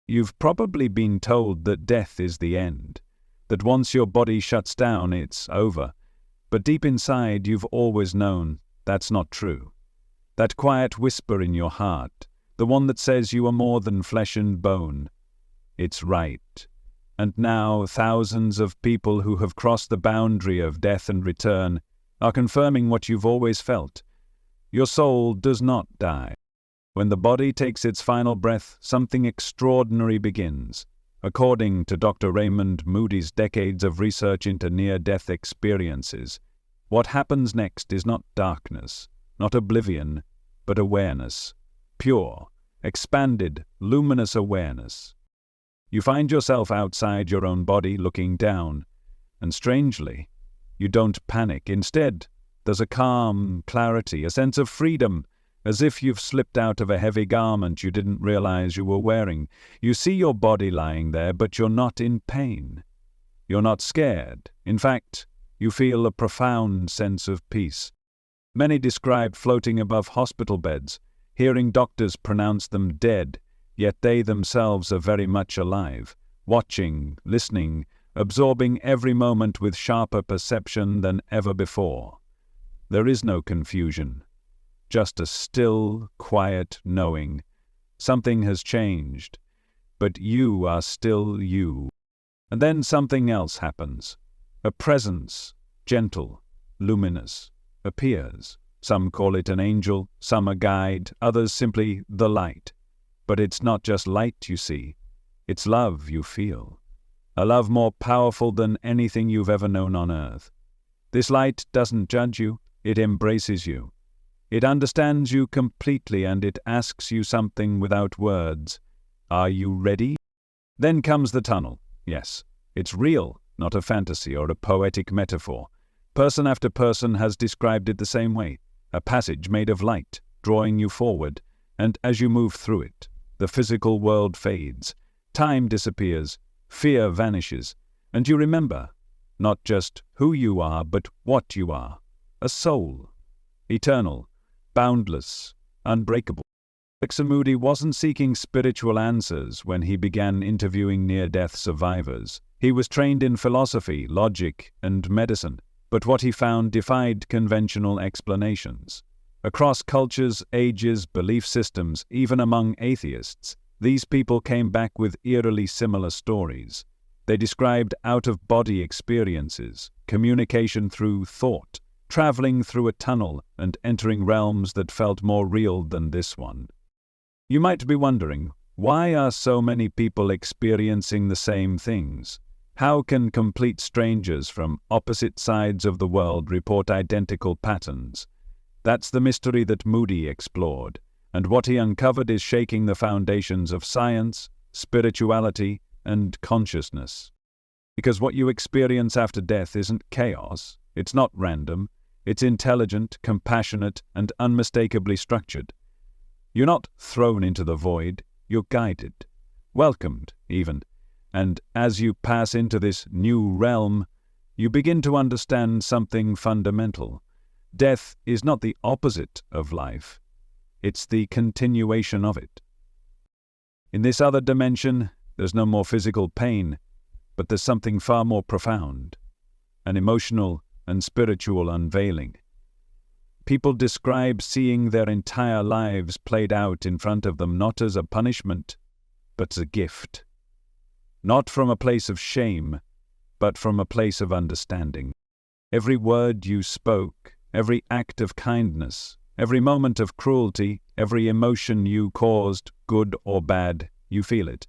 You've probably been told that death is the end, that once your body shuts down, it's over. But deep inside, you've always known that's not true. That quiet whisper in your heart, the one that says you are more than flesh and bone, it's right. And now thousands of people who have crossed the boundary of death and return are confirming what you've always felt. Your soul does not die. When the body takes its final breath, something extraordinary begins. According to Dr. Raymond Moody's decades of research into near-death experiences, what happens next is not darkness, not oblivion, but awareness. Pure, expanded, luminous awareness. You find yourself outside your own body looking down, and strangely, you don't panic. Instead, there's a calm clarity, a sense of freedom, as if you've slipped out of a heavy garment you didn't realize you were wearing. You see your body lying there, but you're not in pain. You're not scared. In fact, you feel a profound sense of peace. Many describe floating above hospital beds, hearing doctors pronounce them dead, yet they themselves are very much alive, watching, listening, absorbing every moment with sharper perception than ever before. There is no confusion, just a still, quiet knowing. Something has changed, but you are still you. And then something else happens. A presence, gentle, luminous, appears. Some call it an angel, some a guide, others simply the light. But it's not just light you see, it's love you feel. A love more powerful than anything you've ever known on earth. This light doesn't judge you, it embraces you. It understands you completely and it asks you something without words. Are you ready? Then comes the tunnel. Yes, it's real, not a fantasy or a poetic metaphor. Person after person has described it the same way. A passage made of light, drawing you forward, and as you move through it, the physical world fades, time disappears, fear vanishes, and you remember, not just who you are, but what you are. A soul. Eternal, boundless, unbreakable. Raymond Moody wasn't seeking spiritual answers when he began interviewing near-death survivors. He was trained in philosophy, logic, and medicine, but what he found defied conventional explanations. Across cultures, ages, belief systems, even among atheists, these people came back with eerily similar stories. They described out-of-body experiences, communication through thought, traveling through a tunnel and entering realms that felt more real than this one. You might be wondering, why are so many people experiencing the same things? How can complete strangers from opposite sides of the world report identical patterns? That's the mystery that Moody explored, and what he uncovered is shaking the foundations of science, spirituality, and consciousness. Because what you experience after death isn't chaos, it's not random, it's intelligent, compassionate, and unmistakably structured. You're not thrown into the void, you're guided, welcomed even, and as you pass into this new realm, you begin to understand something fundamental. Death is not the opposite of life, it's the continuation of it. In this other dimension, there's no more physical pain, but there's something far more profound, an emotional and spiritual unveiling. People describe seeing their entire lives played out in front of them not as a punishment, but as a gift. Not from a place of shame, but from a place of understanding. Every word you spoke, every act of kindness, every moment of cruelty, every emotion you caused, good or bad, you feel it.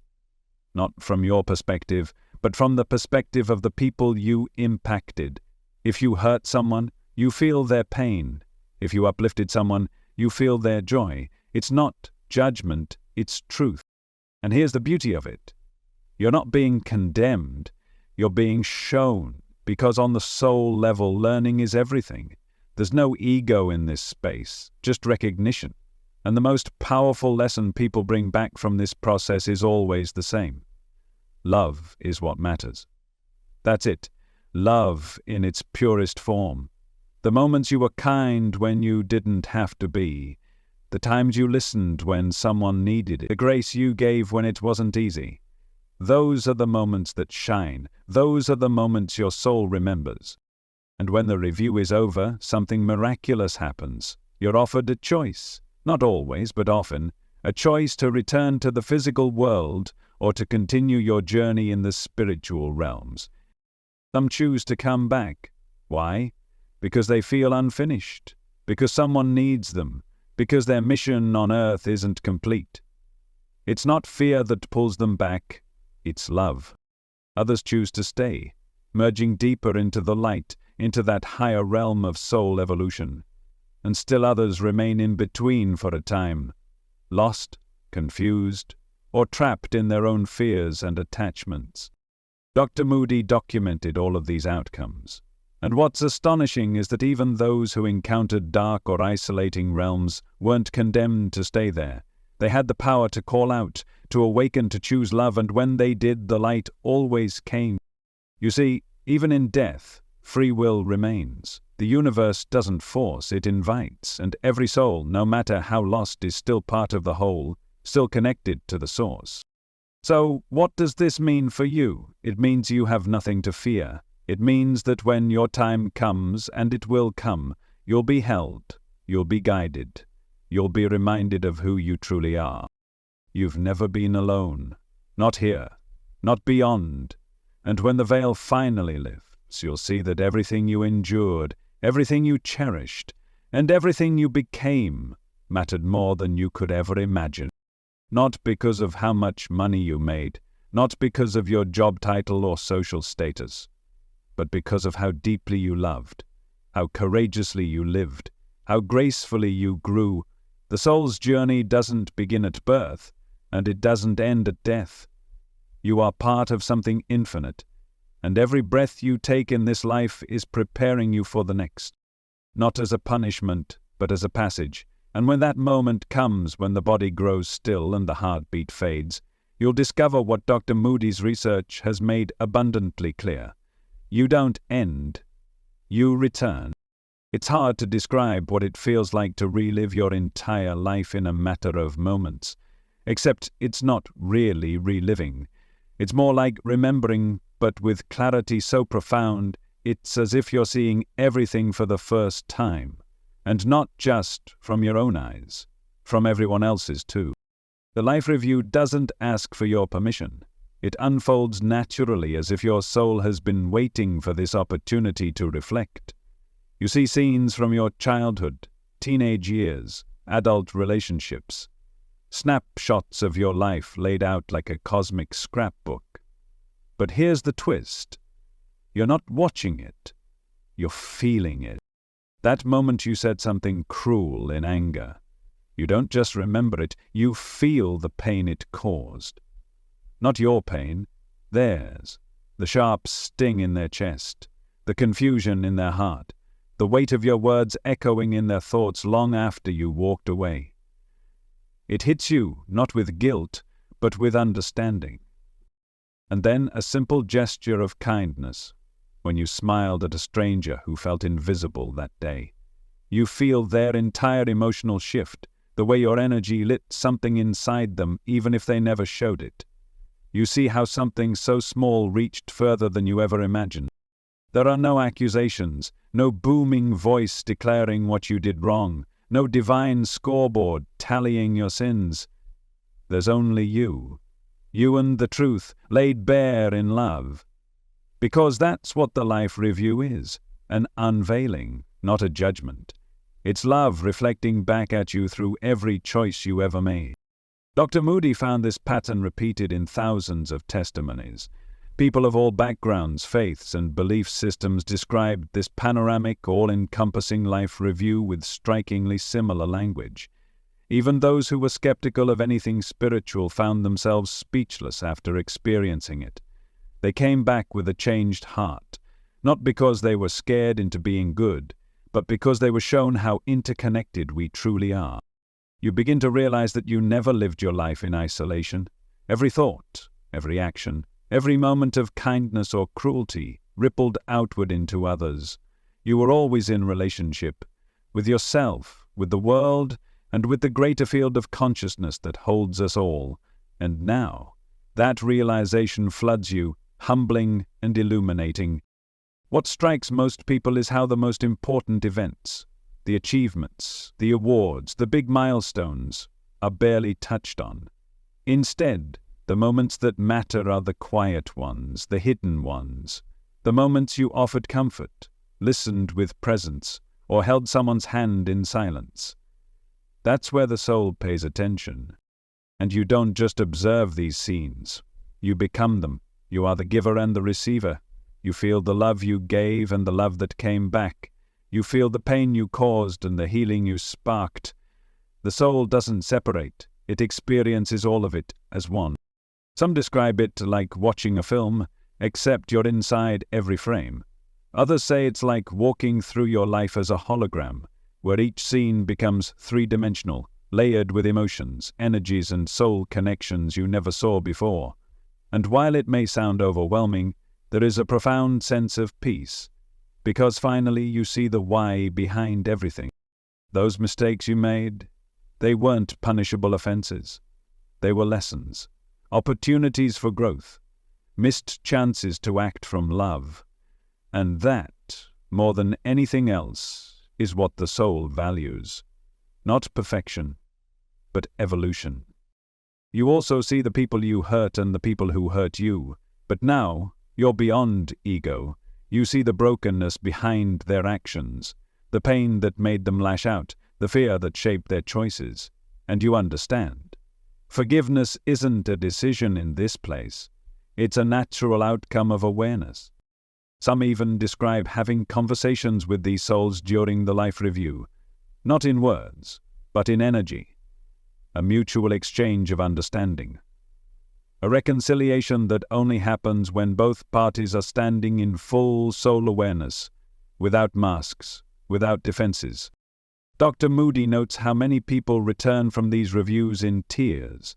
Not from your perspective, but from the perspective of the people you impacted. If you hurt someone, you feel their pain. If you uplifted someone, you feel their joy. It's not judgment, it's truth. And here's the beauty of it. You're not being condemned, you're being shown, because on the soul level, learning is everything. There's no ego in this space, just recognition. And the most powerful lesson people bring back from this process is always the same. Love is what matters. That's it. Love in its purest form. The moments you were kind when you didn't have to be. the times you listened when someone needed it, the grace you gave when it wasn't easy. Those are the moments that shine. Those are the moments your soul remembers. And when the review is over, something miraculous happens. You're offered a choice. Not always, but often. A choice to return to the physical world or to continue your journey in the spiritual realms. Some choose to come back. Why? Because they feel unfinished. Because someone needs them. Because their mission on earth isn't complete. It's not fear that pulls them back. It's love. Others choose to stay, merging deeper into the light, into that higher realm of soul evolution. And still others remain in between for a time, lost, confused, or trapped in their own fears and attachments. Dr. Moody documented all of these outcomes. And what's astonishing is that even those who encountered dark or isolating realms weren't condemned to stay there. They had the power to call out, to awaken, to choose love, and when they did, the light always came. You see, even in death, free will remains. The universe doesn't force, it invites, and every soul, no matter how lost, is still part of the whole, still connected to the source. So, what does this mean for you? It means you have nothing to fear. It means that when your time comes, and it will come, you'll be held, you'll be guided, you'll be reminded of who you truly are. You've never been alone, not here, not beyond. And when the veil finally lifts, you'll see that everything you endured, everything you cherished, and everything you became mattered more than you could ever imagine. Not because of how much money you made, not because of your job title or social status, but because of how deeply you loved, how courageously you lived, how gracefully you grew. The soul's journey doesn't begin at birth, and it doesn't end at death. You are part of something infinite, and every breath you take in this life is preparing you for the next, not as a punishment, but as a passage. And when that moment comes, when the body grows still and the heartbeat fades, you'll discover what Dr. Moody's research has made abundantly clear. You don't end, you return. It's hard to describe what it feels like to relive your entire life in a matter of moments, except it's not really reliving. It's more like remembering, but with clarity so profound, it's as if you're seeing everything for the first time, and not just from your own eyes, from everyone else's too. The life review doesn't ask for your permission. It unfolds naturally, as if your soul has been waiting for this opportunity to reflect. You see scenes from your childhood, teenage years, adult relationships, snapshots of your life laid out like a cosmic scrapbook. But here's the twist. You're not watching it, you're feeling it. That moment you said something cruel in anger. You don't just remember it, you feel the pain it caused. Not your pain, theirs. The sharp sting in their chest, the confusion in their heart, the weight of your words echoing in their thoughts long after you walked away. It hits you, not with guilt, but with understanding. And then a simple gesture of kindness, when you smiled at a stranger who felt invisible that day. You feel their entire emotional shift, the way your energy lit something inside them even if they never showed it. You see how something so small reached further than you ever imagined. There are no accusations, no booming voice declaring what you did wrong, no divine scoreboard tallying your sins. There's only you and the truth laid bare in love. Because that's what the life review is, an unveiling, not a judgment. It's love reflecting back at you through every choice you ever made. Dr. Moody found this pattern repeated in thousands of testimonies. People of all backgrounds, faiths, and belief systems described this panoramic, all-encompassing life review with strikingly similar language. Even those who were skeptical of anything spiritual found themselves speechless after experiencing it. They came back with a changed heart, not because they were scared into being good, but because they were shown how interconnected we truly are. You begin to realize that you never lived your life in isolation. Every thought, every action, every moment of kindness or cruelty rippled outward into others. You were always in relationship, with yourself, with the world, and with the greater field of consciousness that holds us all. And now, that realization floods you, humbling and illuminating. What strikes most people is how the most important events, the achievements, the awards, the big milestones, are barely touched on. Instead, the moments that matter are the quiet ones, the hidden ones, the moments you offered comfort, listened with presence, or held someone's hand in silence. That's where the soul pays attention. And you don't just observe these scenes. You become them. You are the giver and the receiver. You feel the love you gave and the love that came back. You feel the pain you caused and the healing you sparked. The soul doesn't separate. It experiences all of it as one. Some describe it like watching a film, except you're inside every frame. Others say it's like walking through your life as a hologram, where each scene becomes three-dimensional, layered with emotions, energies, and soul connections you never saw before. And while it may sound overwhelming, there is a profound sense of peace, because finally you see the why behind everything. Those mistakes you made, they weren't punishable offenses. They were lessons, opportunities for growth, missed chances to act from love. And that, more than anything else, is what the soul values. Not perfection, but evolution. You also see the people you hurt and the people who hurt you, but now you're beyond ego. You see the brokenness behind their actions, the pain that made them lash out, the fear that shaped their choices, and you understand. Forgiveness isn't a decision in this place. It's a natural outcome of awareness. Some even describe having conversations with these souls during the life review, not in words, but in energy. A mutual exchange of understanding. A reconciliation that only happens when both parties are standing in full soul awareness, without masks, without defenses. Dr. Moody notes how many people return from these reviews in tears,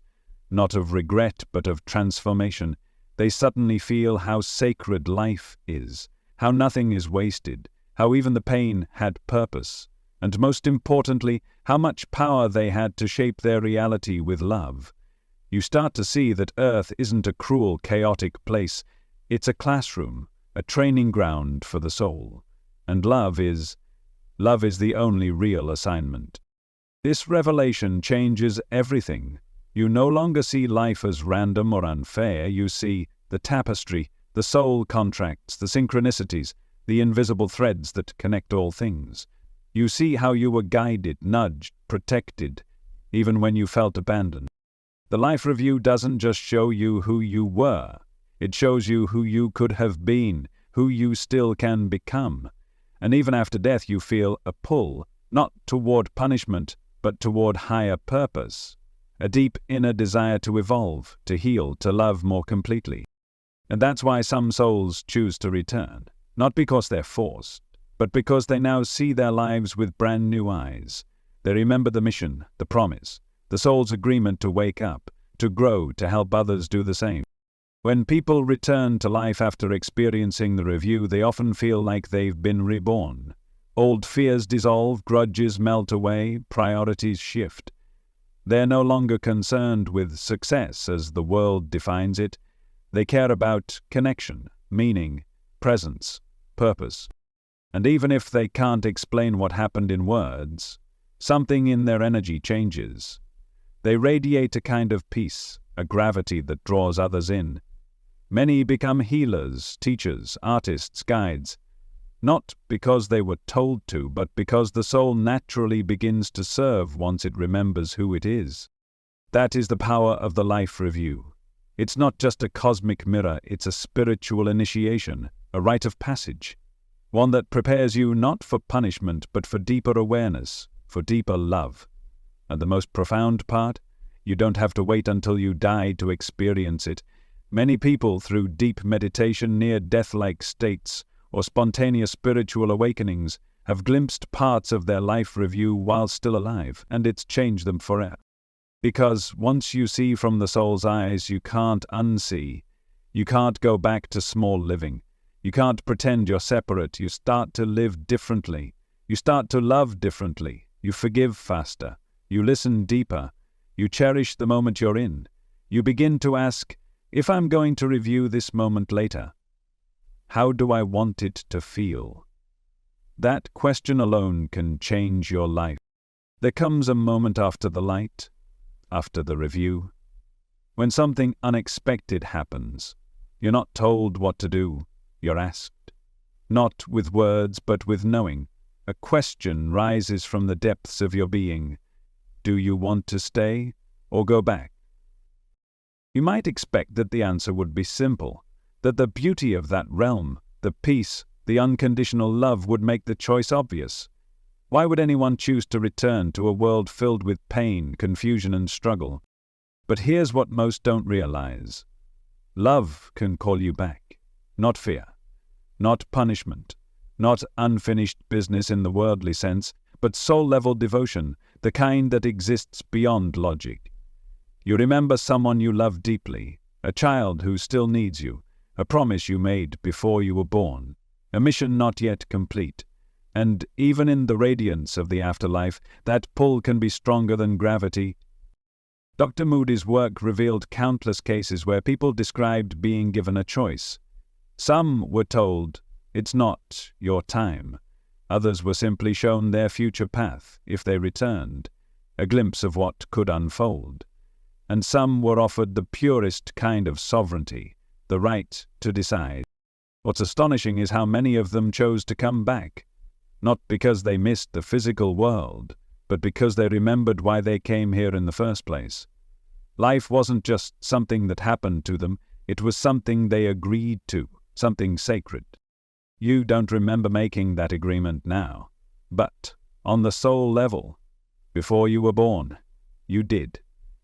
not of regret but of transformation. They suddenly feel how sacred life is, how nothing is wasted, how even the pain had purpose, and most importantly, how much power they had to shape their reality with love. You start to see that Earth isn't a cruel, chaotic place. It's a classroom, a training ground for the soul. And love is the only real assignment. This revelation changes everything. You no longer see life as random or unfair. You see the tapestry, the soul contracts, the synchronicities, the invisible threads that connect all things. You see how you were guided, nudged, protected, even when you felt abandoned. The life review doesn't just show you who you were. It shows you who you could have been, who you still can become. And even after death you feel a pull, not toward punishment, but toward higher purpose. A deep inner desire to evolve, to heal, to love more completely. And that's why some souls choose to return, not because they're forced, but because they now see their lives with brand new eyes. They remember the mission, the promise, the soul's agreement to wake up, to grow, to help others do the same. When people return to life after experiencing the review, they often feel like they've been reborn. Old fears dissolve, grudges melt away, priorities shift. They're no longer concerned with success as the world defines it. They care about connection, meaning, presence, purpose. And even if they can't explain what happened in words, something in their energy changes. They radiate a kind of peace, a gravity that draws others in. Many become healers, teachers, artists, guides, not because they were told to, but because the soul naturally begins to serve once it remembers who it is. That is the power of the life review. It's not just a cosmic mirror, it's a spiritual initiation, a rite of passage, one that prepares you not for punishment, but for deeper awareness, for deeper love. And the most profound part? You don't have to wait until you die to experience it. Many people, through deep meditation, near death-like states, or spontaneous spiritual awakenings, have glimpsed parts of their life review while still alive, and it's changed them forever. Because once you see from the soul's eyes, you can't unsee. You can't go back to small living. You can't pretend you're separate. You start to live differently. You start to love differently. You forgive faster. You listen deeper. You cherish the moment you're in. You begin to ask, if I'm going to review this moment later, how do I want it to feel? That question alone can change your life. There comes a moment after the light, after the review, when something unexpected happens. You're not told what to do, you're asked. Not with words, but with knowing. A question rises from the depths of your being. Do you want to stay or go back? You might expect that the answer would be simple, that the beauty of that realm, the peace, the unconditional love would make the choice obvious. Why would anyone choose to return to a world filled with pain, confusion, and struggle? But here's what most don't realize. Love can call you back, not fear, not punishment, not unfinished business in the worldly sense, but soul-level devotion, the kind that exists beyond logic. You remember someone you love deeply, a child who still needs you, a promise you made before you were born, a mission not yet complete. And even in the radiance of the afterlife, that pull can be stronger than gravity. Dr. Moody's work revealed countless cases where people described being given a choice. Some were told, it's not your time. Others were simply shown their future path, if they returned, a glimpse of what could unfold. And some were offered the purest kind of sovereignty, the right to decide. What's astonishing is how many of them chose to come back, not because they missed the physical world, but because they remembered why they came here in the first place. Life wasn't just something that happened to them, it was something they agreed to, something sacred. You don't remember making that agreement now, but on the soul level, before you were born, you did.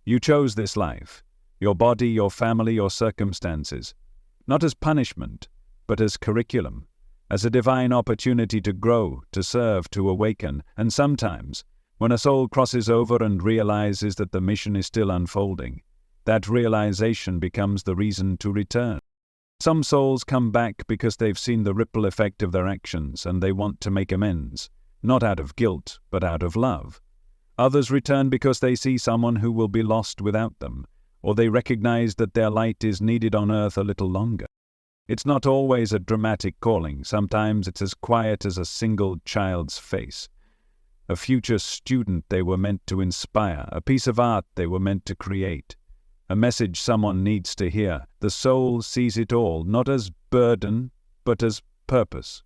You chose this life, your body, your family, your circumstances, not as punishment, but as curriculum, as a divine opportunity to grow, to serve, to awaken. And sometimes, when a soul crosses over and realizes that the mission is still unfolding, that realization becomes the reason to return. Some souls come back because they've seen the ripple effect of their actions and they want to make amends, not out of guilt, but out of love. Others return because they see someone who will be lost without them, or they recognize that their light is needed on earth a little longer. It's not always a dramatic calling. Sometimes it's as quiet as a single child's face. A future student they were meant to inspire, a piece of art they were meant to create, a message someone needs to hear. The soul sees it all, not as burden, but as purpose.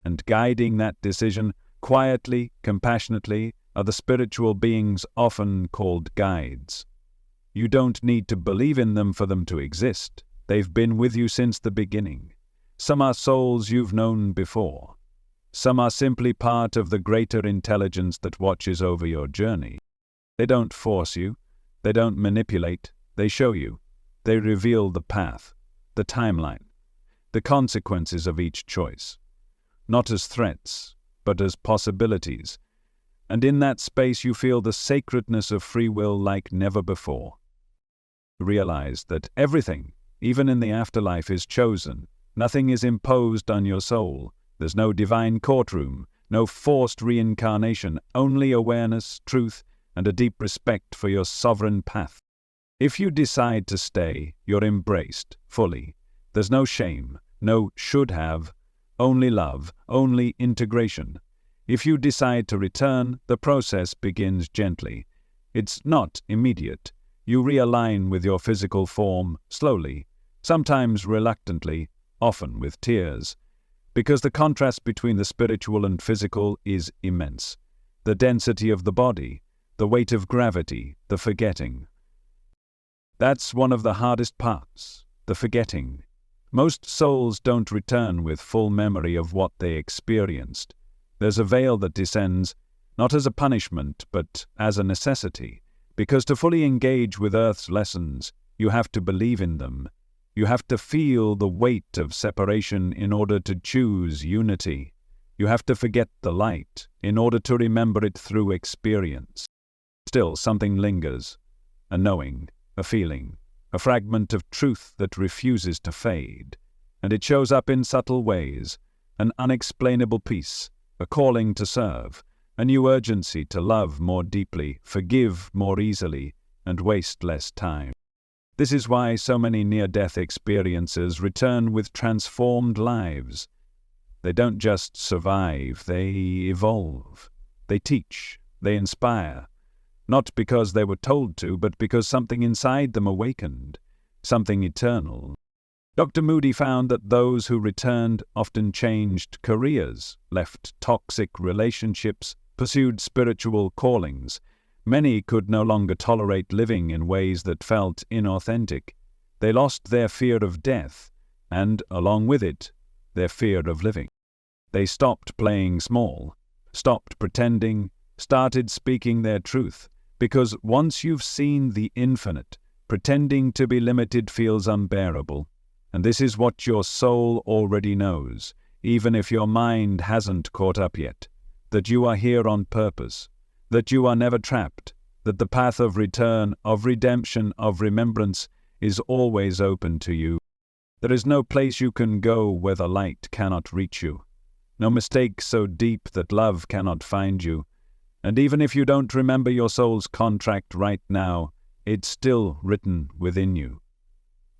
And guiding that decision, quietly, compassionately, are the spiritual beings often called guides. You don't need to believe in them for them to exist. They've been with you since the beginning. Some are souls you've known before. Some are simply part of the greater intelligence that watches over your journey. They don't force you. They don't manipulate. They show you. They reveal the path, the timeline, the consequences of each choice. Not as threats, but as possibilities. And in that space you feel the sacredness of free will like never before. Realize that everything, even in the afterlife, is chosen. Nothing is imposed on your soul. There's no divine courtroom, no forced reincarnation, only awareness, truth, and a deep respect for your sovereign path. If you decide to stay, you're embraced fully. There's no shame, no should have, only love, only integration. If you decide to return, the process begins gently. It's not immediate. You realign with your physical form, slowly, sometimes reluctantly, often with tears, because the contrast between the spiritual and physical is immense. The density of the body, the weight of gravity, the forgetting. That's one of the hardest parts, the forgetting. Most souls don't return with full memory of what they experienced. There's a veil that descends, not as a punishment, but as a necessity, because to fully engage with Earth's lessons, you have to believe in them. You have to feel the weight of separation in order to choose unity. You have to forget the light in order to remember it through experience. Still, something lingers, a knowing, a feeling, a fragment of truth that refuses to fade. And it shows up in subtle ways, an unexplainable peace, a calling to serve, a new urgency to love more deeply, forgive more easily, and waste less time. This is why so many near-death experiences return with transformed lives. They don't just survive, they evolve. They teach, they inspire, not because they were told to, but because something inside them awakened, something eternal. Dr. Moody found that those who returned often changed careers, left toxic relationships, pursued spiritual callings. Many could no longer tolerate living in ways that felt inauthentic. They lost their fear of death, and, along with it, their fear of living. They stopped playing small, stopped pretending, started speaking their truth, because once you've seen the infinite, pretending to be limited feels unbearable. And this is what your soul already knows, even if your mind hasn't caught up yet, that you are here on purpose, that you are never trapped, that the path of return, of redemption, of remembrance is always open to you. There is no place you can go where the light cannot reach you, no mistake so deep that love cannot find you. And even if you don't remember your soul's contract right now, it's still written within you.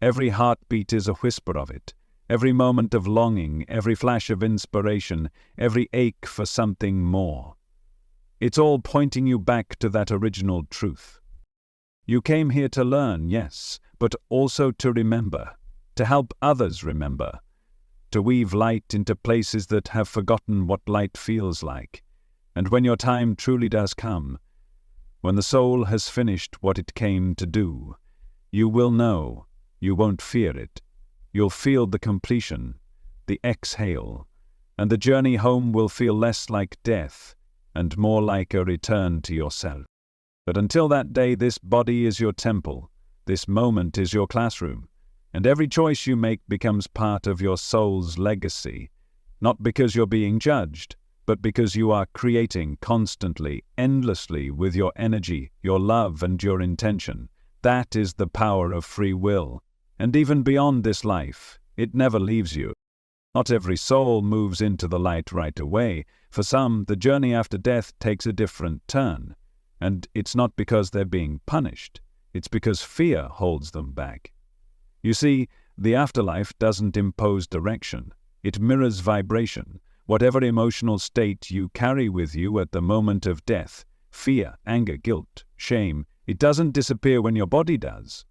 Every heartbeat is a whisper of it, every moment of longing, every flash of inspiration, every ache for something more. It's all pointing you back to that original truth. You came here to learn, yes, but also to remember, to help others remember, to weave light into places that have forgotten what light feels like. And when your time truly does come, when the soul has finished what it came to do, you will know. You won't fear it. You'll feel the completion, the exhale, and the journey home will feel less like death and more like a return to yourself. But until that day, this body is your temple, this moment is your classroom, and every choice you make becomes part of your soul's legacy, not because you're being judged, but because you are creating constantly, endlessly with your energy, your love, and your intention. That is the power of free will. And even beyond this life, it never leaves you. Not every soul moves into the light right away. For some, the journey after death takes a different turn. And it's not because they're being punished. It's because fear holds them back. You see, the afterlife doesn't impose direction. It mirrors vibration. Whatever emotional state you carry with you at the moment of death, fear, anger, guilt, shame, it doesn't disappear when your body does.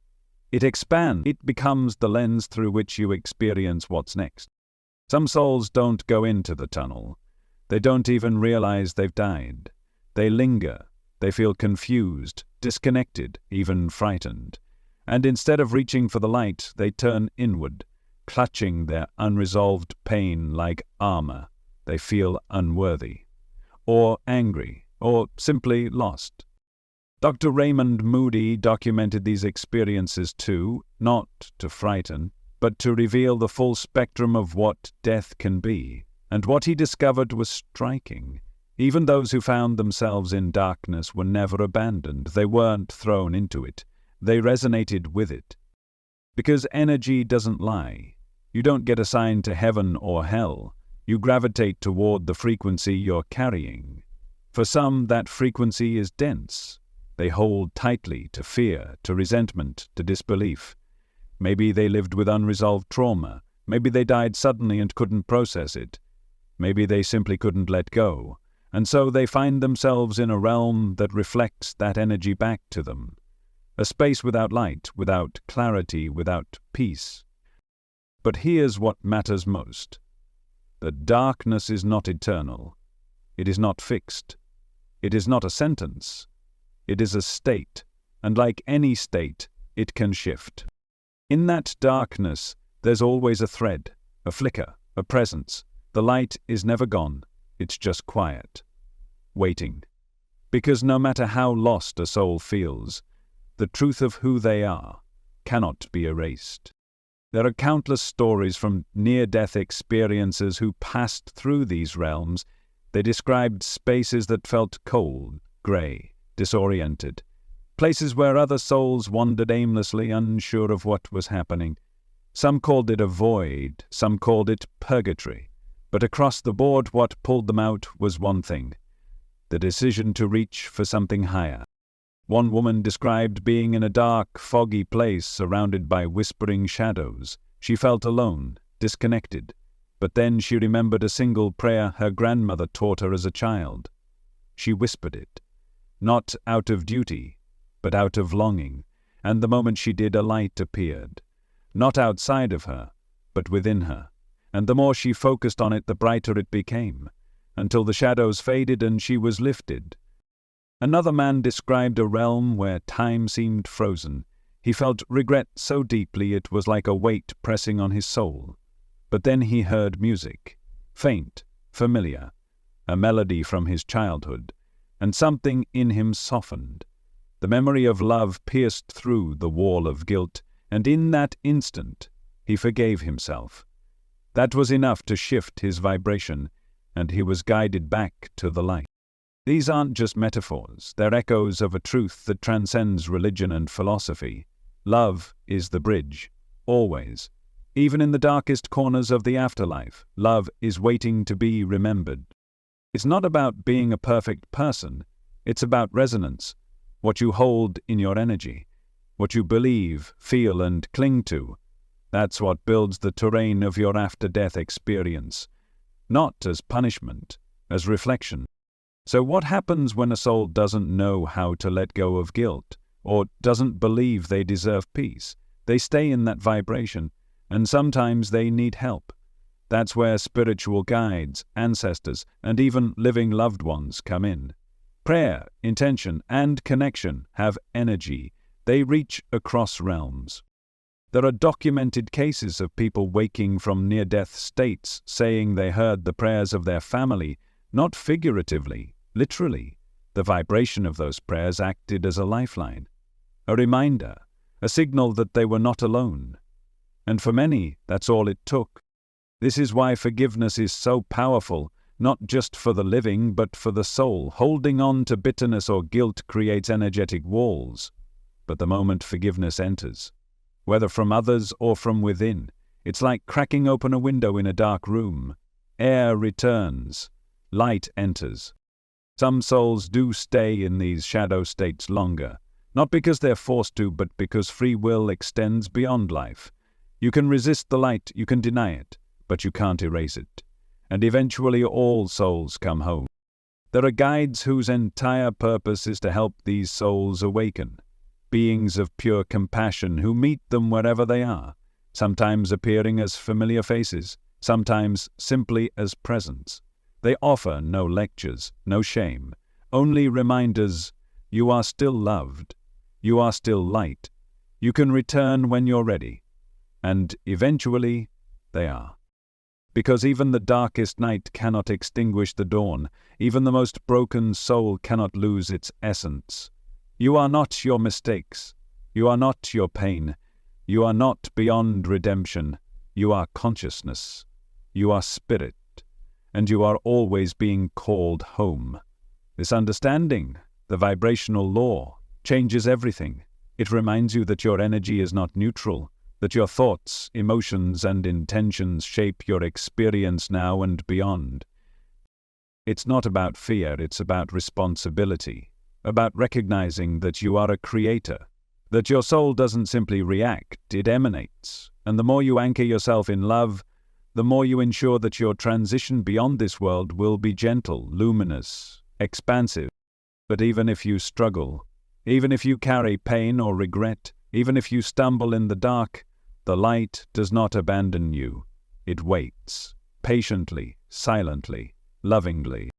It expands. It becomes the lens through which you experience what's next. Some souls don't go into the tunnel. They don't even realize they've died. They linger. They feel confused, disconnected, even frightened. And instead of reaching for the light, they turn inward, clutching their unresolved pain like armor. They feel unworthy, or angry, or simply lost. Dr. Raymond Moody documented these experiences too, not to frighten, but to reveal the full spectrum of what death can be. And what he discovered was striking. Even those who found themselves in darkness were never abandoned. They weren't thrown into it. They resonated with it. Because energy doesn't lie. You don't get assigned to heaven or hell. You gravitate toward the frequency you're carrying. For some, that frequency is dense. They hold tightly to fear, to resentment, to disbelief. Maybe they lived with unresolved trauma. Maybe they died suddenly and couldn't process it. Maybe they simply couldn't let go. And so they find themselves in a realm that reflects that energy back to them. A space without light, without clarity, without peace. But here's what matters most. The darkness is not eternal. It is not fixed. It is not a sentence. It is a state, and like any state, it can shift. In that darkness, there's always a thread, a flicker, a presence. The light is never gone. It's just quiet, waiting. Because no matter how lost a soul feels, the truth of who they are cannot be erased. There are countless stories from near-death experiences who passed through these realms. They described spaces that felt cold, grey, disoriented, places where other souls wandered aimlessly, unsure of what was happening. Some called it a void, some called it purgatory, but across the board what pulled them out was one thing. the decision to reach for something higher. One woman described being in a dark, foggy place surrounded by whispering shadows. She felt alone, disconnected. But then she remembered a single prayer her grandmother taught her as a child. She whispered it, not out of duty, but out of longing, and the moment she did, a light appeared, not outside of her, but within her, and the more she focused on it, the brighter it became, until the shadows faded and she was lifted. Another man described a realm where time seemed frozen. He felt regret so deeply it was like a weight pressing on his soul. But then he heard music, faint, familiar, a melody from his childhood, and something in him softened. The memory of love pierced through the wall of guilt, and in that instant he forgave himself. That was enough to shift his vibration, and he was guided back to the light. These aren't just metaphors, they're echoes of a truth that transcends religion and philosophy. Love is the bridge, always. Even in the darkest corners of the afterlife, love is waiting to be remembered. It's not about being a perfect person, it's about resonance, what you hold in your energy, what you believe, feel, and cling to. That's what builds the terrain of your after-death experience, not as punishment, as reflection. So what happens when a soul doesn't know how to let go of guilt, or doesn't believe they deserve peace? They stay in that vibration, and sometimes they need help. That's where spiritual guides, ancestors, and even living loved ones come in. Prayer, intention, and connection have energy. They reach across realms. There are documented cases of people waking from near-death states saying they heard the prayers of their family, not figuratively, literally. The vibration of those prayers acted as a lifeline, a reminder, a signal that they were not alone. And for many, that's all it took. This is why forgiveness is so powerful, not just for the living, but for the soul. Holding on to bitterness or guilt creates energetic walls. But the moment forgiveness enters, whether from others or from within, it's like cracking open a window in a dark room. Air returns, light enters. Some souls do stay in these shadow states longer, not because they're forced to, but because free will extends beyond life. You can resist the light, you can deny it, but you can't erase it. And eventually all souls come home. There are guides whose entire purpose is to help these souls awaken. Beings of pure compassion who meet them wherever they are, sometimes appearing as familiar faces, sometimes simply as presence. They offer no lectures, no shame, only reminders: you are still loved, you are still light, you can return when you're ready. And eventually, they are. Because even the darkest night cannot extinguish the dawn, even the most broken soul cannot lose its essence. You are not your mistakes, you are not your pain, you are not beyond redemption, you are consciousness, you are spirit, and you are always being called home. This understanding, the vibrational law, changes everything. It reminds you that your energy is not neutral, that your thoughts, emotions, and intentions shape your experience now and beyond. It's not about fear, it's about responsibility, about recognizing that you are a creator, that your soul doesn't simply react, it emanates. And the more you anchor yourself in love, the more you ensure that your transition beyond this world will be gentle, luminous, expansive. But even if you struggle, even if you carry pain or regret, even if you stumble in the dark, the light does not abandon you. It waits, patiently, silently, lovingly.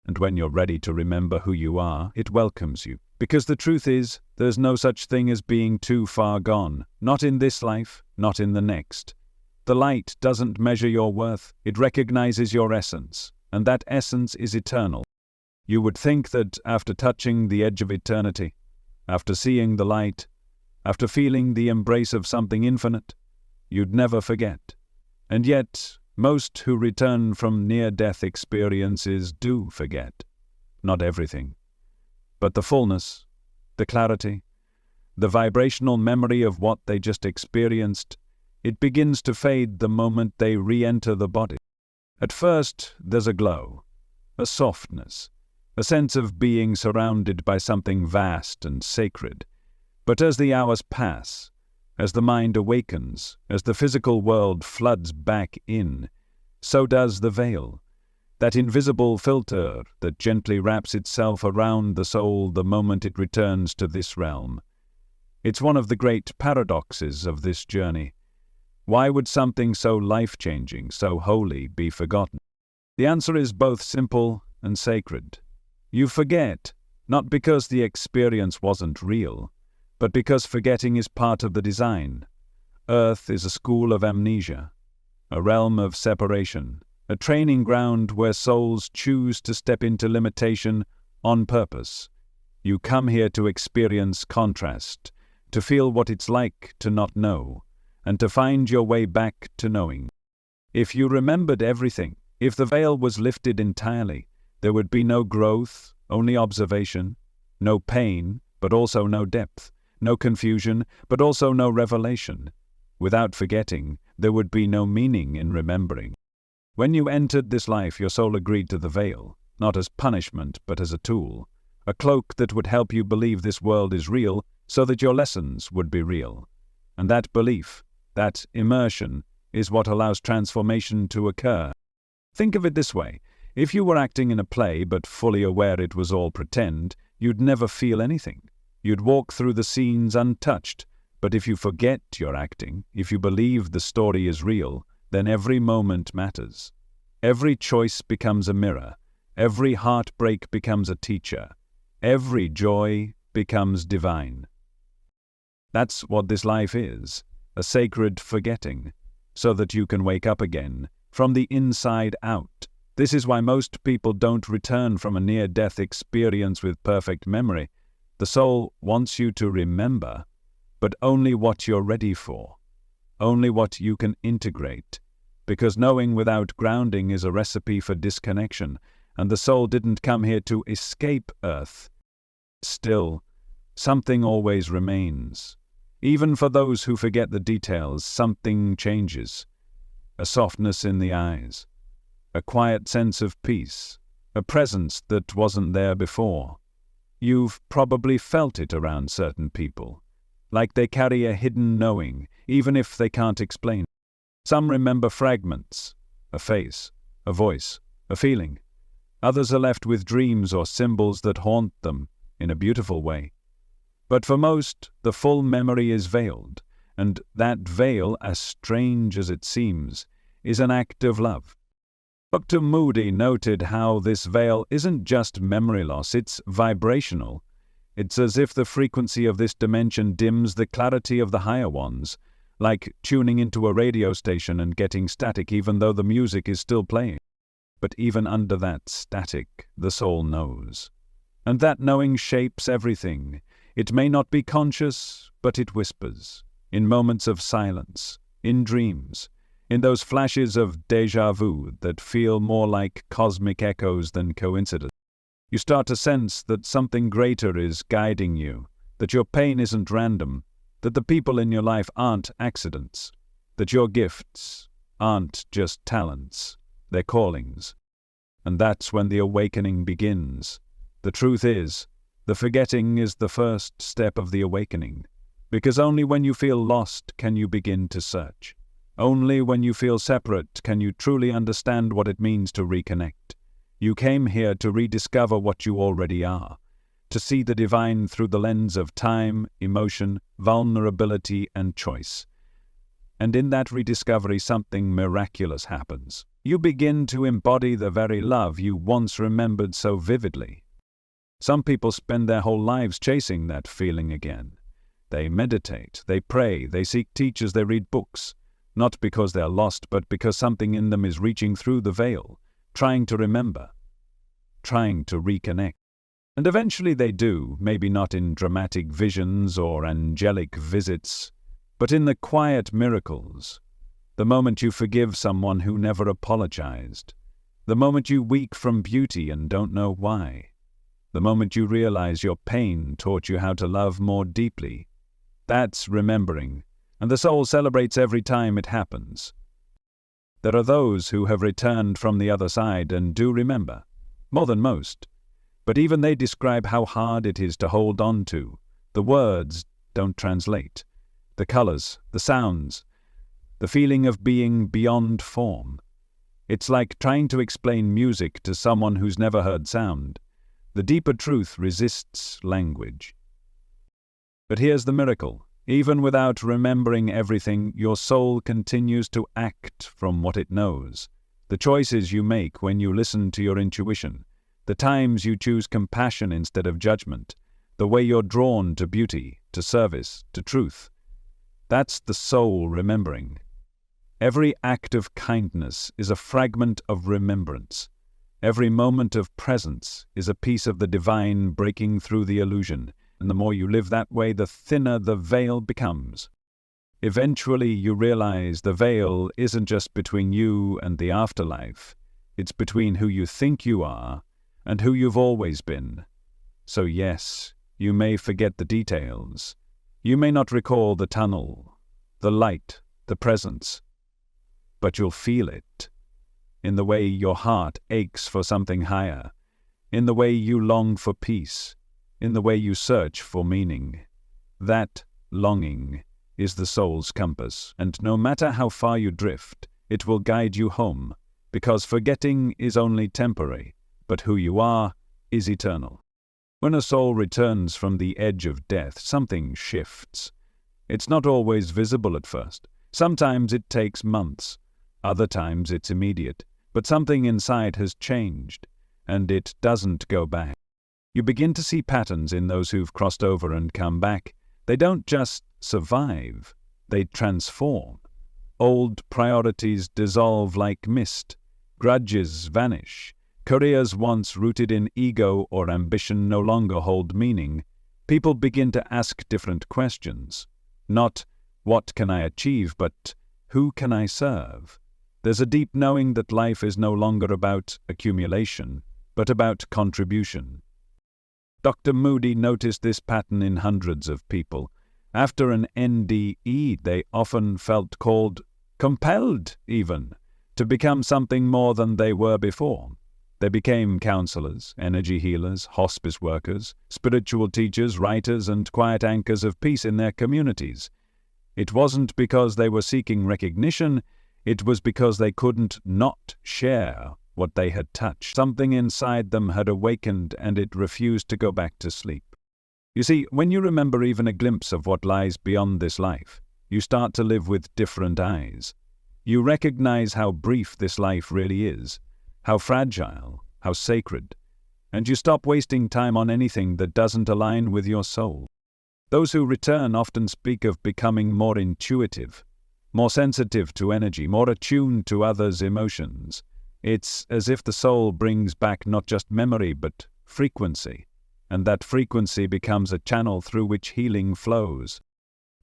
And when you're ready to remember who you are, it welcomes you. Because the truth is, there's no such thing as being too far gone. Not in this life, not in the next. The light doesn't measure your worth, it recognizes your essence, and that essence is eternal. You would think that after touching the edge of eternity, after seeing the light, after feeling the embrace of something infinite, you'd never forget. And yet, most who return from near-death experiences do forget. Not everything, but the fullness, the clarity, the vibrational memory of what they just experienced. It begins to fade the moment they re-enter the body. At first, there's a glow, a softness, a sense of being surrounded by something vast and sacred. But as the hours pass, as the mind awakens, as the physical world floods back in, so does the veil, that invisible filter that gently wraps itself around the soul the moment it returns to this realm. It's one of the great paradoxes of this journey. Why would something so life-changing, so holy, be forgotten? The answer is both simple and sacred. You forget, not because the experience wasn't real, but because forgetting is part of the design. Earth is a school of amnesia, a realm of separation, a training ground where souls choose to step into limitation on purpose. You come here to experience contrast, to feel what it's like to not know, and to find your way back to knowing. If you remembered everything, if the veil was lifted entirely, there would be no growth, only observation, no pain, but also no depth, no confusion, but also no revelation. Without forgetting, there would be no meaning in remembering. When you entered this life, your soul agreed to the veil, not as punishment, but as a tool, a cloak that would help you believe this world is real so that your lessons would be real. And that belief, that immersion, is what allows transformation to occur. Think of it this way. If you were acting in a play but fully aware it was all pretend, you'd never feel anything. You'd walk through the scenes untouched. But if you forget you're acting, if you believe the story is real, then every moment matters. Every choice becomes a mirror. Every heartbreak becomes a teacher. Every joy becomes divine. That's what this life is, a sacred forgetting, so that you can wake up again, from the inside out. This is why most people don't return from a near-death experience with perfect memory. The soul wants you to remember, but only what you're ready for, only what you can integrate, because knowing without grounding is a recipe for disconnection, and the soul didn't come here to escape Earth. Still, something always remains. Even for those who forget the details, something changes. A softness in the eyes, a quiet sense of peace, a presence that wasn't there before. You've probably felt it around certain people, like they carry a hidden knowing, even if they can't explain. Some remember fragments, a face, a voice, a feeling. Others are left with dreams or symbols that haunt them in a beautiful way. But for most, the full memory is veiled, and that veil, as strange as it seems, is an act of love. Dr. Moody noted how this veil isn't just memory loss, it's vibrational. It's as if the frequency of this dimension dims the clarity of the higher ones, like tuning into a radio station and getting static even though the music is still playing. But even under that static, the soul knows. And that knowing shapes everything. It may not be conscious, but it whispers, in moments of silence, in dreams, in those flashes of déjà vu that feel more like cosmic echoes than coincidence. You start to sense that something greater is guiding you, that your pain isn't random, that the people in your life aren't accidents, that your gifts aren't just talents, they're callings. And that's when the awakening begins. The truth is, the forgetting is the first step of the awakening, because only when you feel lost can you begin to search. Only when you feel separate can you truly understand what it means to reconnect. You came here to rediscover what you already are, to see the divine through the lens of time, emotion, vulnerability, and choice. And in that rediscovery, something miraculous happens. You begin to embody the very love you once remembered so vividly. Some people spend their whole lives chasing that feeling again. They meditate, they pray, they seek teachers, they read books. Not because they're lost, but because something in them is reaching through the veil, trying to remember, trying to reconnect. And eventually they do, maybe not in dramatic visions or angelic visits, but in the quiet miracles. The moment you forgive someone who never apologized. The moment you weep from beauty and don't know why. The moment you realize your pain taught you how to love more deeply. That's remembering. And the soul celebrates every time it happens. There are those who have returned from the other side and do remember, more than most. But even they describe how hard it is to hold on to. The words don't translate. The colors, the sounds, the feeling of being beyond form. It's like trying to explain music to someone who's never heard sound. The deeper truth resists language. But here's the miracle. Even without remembering everything, your soul continues to act from what it knows. The choices you make when you listen to your intuition, the times you choose compassion instead of judgment, the way you're drawn to beauty, to service, to truth. That's the soul remembering. Every act of kindness is a fragment of remembrance. Every moment of presence is a piece of the divine breaking through the illusion, and the more you live that way, the thinner the veil becomes. Eventually you realize the veil isn't just between you and the afterlife. It's between who you think you are and who you've always been. So yes, you may forget the details. You may not recall the tunnel, the light, the presence, but you'll feel it. In the way your heart aches for something higher, in the way you long for peace, in the way you search for meaning. That longing is the soul's compass, and no matter how far you drift, it will guide you home, because forgetting is only temporary, but who you are is eternal. When a soul returns from the edge of death, something shifts. It's not always visible at first. Sometimes it takes months. Other times it's immediate. But something inside has changed, and it doesn't go back. You begin to see patterns in those who've crossed over and come back. They don't just survive, they transform. Old priorities dissolve like mist. Grudges vanish. Careers once rooted in ego or ambition no longer hold meaning. People begin to ask different questions. Not, what can I achieve, but who can I serve? There's a deep knowing that life is no longer about accumulation, but about contribution. Dr. Moody noticed this pattern in hundreds of people. After an NDE, they often felt compelled even, to become something more than they were before. They became counselors, energy healers, hospice workers, spiritual teachers, writers, and quiet anchors of peace in their communities. It wasn't because they were seeking recognition, it was because they couldn't not share what they had touched. Something inside them had awakened and it refused to go back to sleep. You see, when you remember even a glimpse of what lies beyond this life, you start to live with different eyes. You recognize how brief this life really is, how fragile, how sacred, and you stop wasting time on anything that doesn't align with your soul. Those who return often speak of becoming more intuitive, more sensitive to energy, more attuned to others' emotions. It's as if the soul brings back not just memory, but frequency, and that frequency becomes a channel through which healing flows.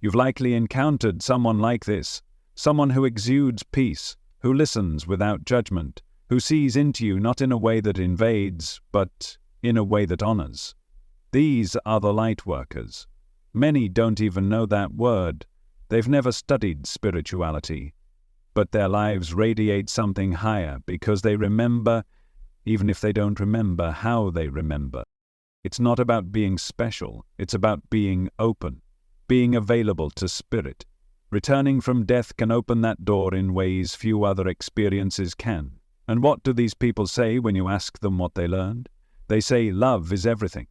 You've likely encountered someone like this, someone who exudes peace, who listens without judgment, who sees into you not in a way that invades, but in a way that honors. These are the light workers. Many don't even know that word. They've never studied spirituality, but their lives radiate something higher because they remember, even if they don't remember how they remember. It's not about being special, it's about being open, being available to spirit. Returning from death can open that door in ways few other experiences can. And what do these people say when you ask them what they learned? They say love is everything.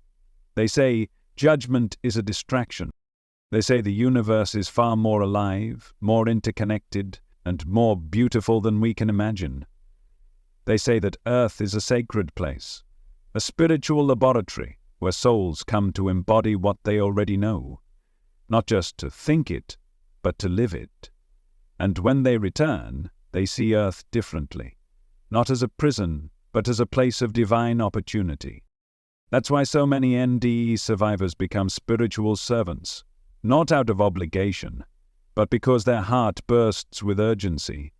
They say judgment is a distraction. They say the universe is far more alive, more interconnected, and more beautiful than we can imagine. They say that Earth is a sacred place, a spiritual laboratory where souls come to embody what they already know, not just to think it, but to live it. And when they return, they see Earth differently, not as a prison, but as a place of divine opportunity. That's why so many NDE survivors become spiritual servants, not out of obligation, but because their heart bursts with urgency.